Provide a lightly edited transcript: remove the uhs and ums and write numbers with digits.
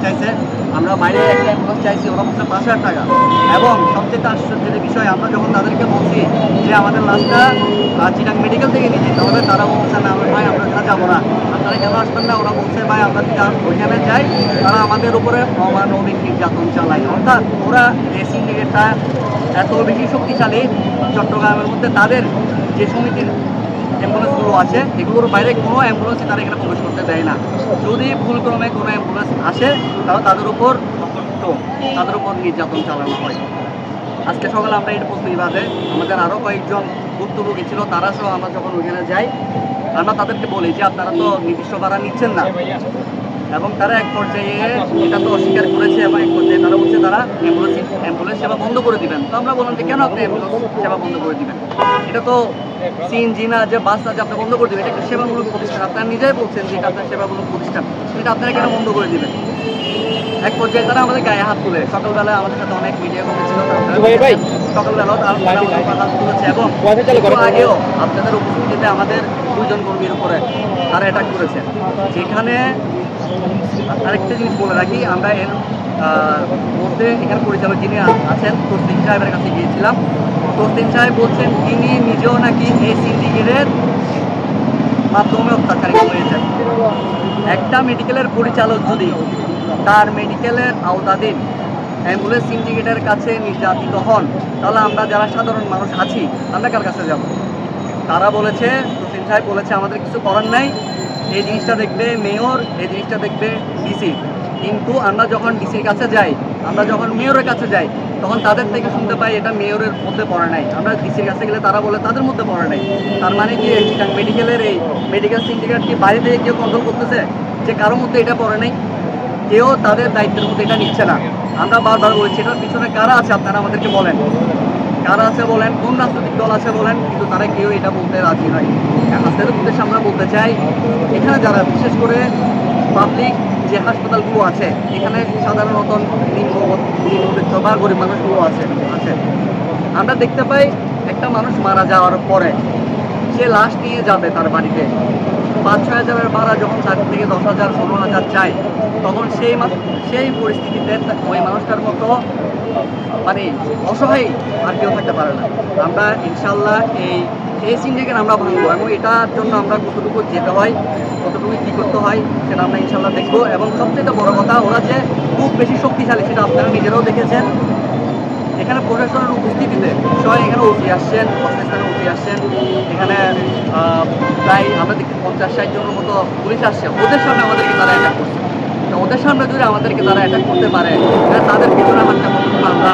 চাইছে, আমরা বাইরে একটা অ্যাম্বুলেন্স চাইছি, ওরা বলছে 5,000 টাকা। এবং সবচেয়ে আশ্চর্যের বিষয়, আমরা যখন তাদেরকে বলছি যে আমাদের লাশটা চিটাং মেডিকেল থেকে নিয়ে যেতে হবে, তারা বলছে না ভাই আমরা ওখানে যাবো না, আপনারা কেন আসবেন না? ওরা বলছে ভাই আমরা যদি ওইখানে যাই তারা আমাদের উপরে অমানবিক নির্যাতন চালায়। অর্থাৎ ওরা যে সিন্ডিকেটটা এত বেশি শক্তিশালী চট্টগ্রামের মধ্যে, তাদের যে সমিতির অ্যাম্বুলেন্সগুলো আছে এগুলোর বাইরে কোনো অ্যাম্বুলেন্সই তারা এখানে প্রবেশ করতে দেয় না। যদি ভুলক্রমে কোনো অ্যাম্বুলেন্স আসে তাহলে তাদের উপর নির্যাতন চালানো হয়। আজকে সকালে আমরা এটা প্রতিবাদে আমাদের আরও কয়েকজন ভুক্তভোগী ছিল, তারা সহ আমরা যখন ওইখানে যাই, আমরা তাদেরকে বলি যে আপনারা তো নির্দিষ্ট ভাড়া নিচ্ছেন না, এবং তারা এক পর্যায়ে এটা তো অস্বীকার করেছে এবং এক পর্যায়ে তারা বলছে তারা অ্যাম্বুলেন্স সেবা বন্ধ করে দিবেন। তো আমরা বললাম যে কেন আপনি অ্যাম্বুলেন্স সেবা বন্ধ করে দিবেন? এটা তো সিএনজি না যে বাস না যে আপনি বন্ধ করে দেবেন, এটা একটা সেবামূলক প্রতিষ্ঠান। আপনারা নিজেই বলছেন যে এটা আপনার সেবামূলক প্রতিষ্ঠান, এটা আপনারা কেন বন্ধ করে দিবেন? এক পর্যায়ে তারা আমাদের গায়ে হাত তুলে, সকালবেলা আমাদের সাথে অনেক মিডিয়া কর্মী ছিল, সকালবেলা তারা হাত তুলেছে এবং আগেও আপনাদের উপস্থিতিতে আমাদের 2 জন কর্মীর উপরে তারা অ্যাটাক করেছে। যেখানে আরেকটা জিনিস বলে রাখি, আমরা এর মধ্যে এখানে পরিচালক যিনি আছেন তসলিম সাহেবের কাছে গিয়েছিলাম। তসলিম সাহেব বলছেন তিনি নিজেও নাকি এই সিন্ডিকেটের মাধ্যমে অত্যাচারিত হয়েছেন। একটা মেডিকেলের পরিচালক যদি তার মেডিকেলের আওতাধীন অ্যাম্বুলেন্স সিন্ডিকেটের কাছে নির্যাতিত হন, তাহলে আমরা যারা সাধারণ মানুষ আছি আমরা কার কাছে যাব? তারা বলেছে, তসলিম সাহেব বলেছে আমাদের কিছু করার নাই, এই জিনিসটা দেখবে মেয়র, এই জিনিসটা দেখবে ডিসি। কিন্তু আমরা যখন ডিসির কাছে যাই, আমরা যখন মেয়রের কাছে যাই, তখন তাদের থেকে শুনতে পাই এটা মেয়রের মধ্যে পড়ে নাই। আমরা ডিসির কাছে গেলে তারা বলে তাদের মধ্যে পড়ে নাই। তার মানে কি মেডিকেলের এই মেডিকেল সিন্ডিকেট কি বাইরে থেকে কেউ কন্ট্রোল করতেছে যে কারোর মধ্যে এটা পড়ে নাই? কেউ তাদের দায়িত্বের মধ্যে এটা নিচ্ছে না। আমরা বারবার বলছি এটার পিছনে কারা আছে আপনারা আমাদেরকে বলেন, কারা আছে বলেন, কোন রাজনৈতিক দল আছে বলেন, কিন্তু তারা কেউ এটা বলতে রাজি নয়। আপনাদের উদ্দেশ্যে আমরা বলতে চাই, এখানে যারা বিশেষ করে পাবলিক যে হাসপাতালগুলো আছে, এখানে সাধারণত নিম্নবিত্ত বা গরিব মানুষগুলো আছে, আমরা দেখতে পাই একটা মানুষ মারা যাওয়ার পরে সে লাশ নিয়ে যাবে তার বাড়িতে, 5-6 হাজারের ভাড়া যখন তার থেকে 10,000 15,000 চায়, তখন সেই পরিস্থিতিতে ওই মানুষটার মতো মানে অসহায় আর কেউ থাকতে পারে না। আমরা ইনশাল্লাহ এই সিন্ডিকেট আমরা ভাঙবো, এবং এটার জন্য আমরা কতটুকু যেতে হয়, কতটুকু কী করতে হয় সেটা আমরা ইনশাল্লাহ দেখবো। এবং সবচেয়ে বড় কথা, ওরা যে খুব বেশি শক্তিশালী সেটা আপনারা নিজেরাও দেখেছেন। এখানে প্রশাসনের উপস্থিতিতে সবাই এখানে ওসি আসছেন, পাকিস্তানে ওসি আসছেন, এখানে প্রায় আমরা দেখি 50-60 জনের মতো পুলিশ আসছে। ওদের সামনে আমাদেরকে তারা অ্যাটাক করছে। তো ওদের সামনে যদি আমাদেরকে তারা অ্যাটাক করতে পারে, তাদের ভিতরে আমার কেমন আমরা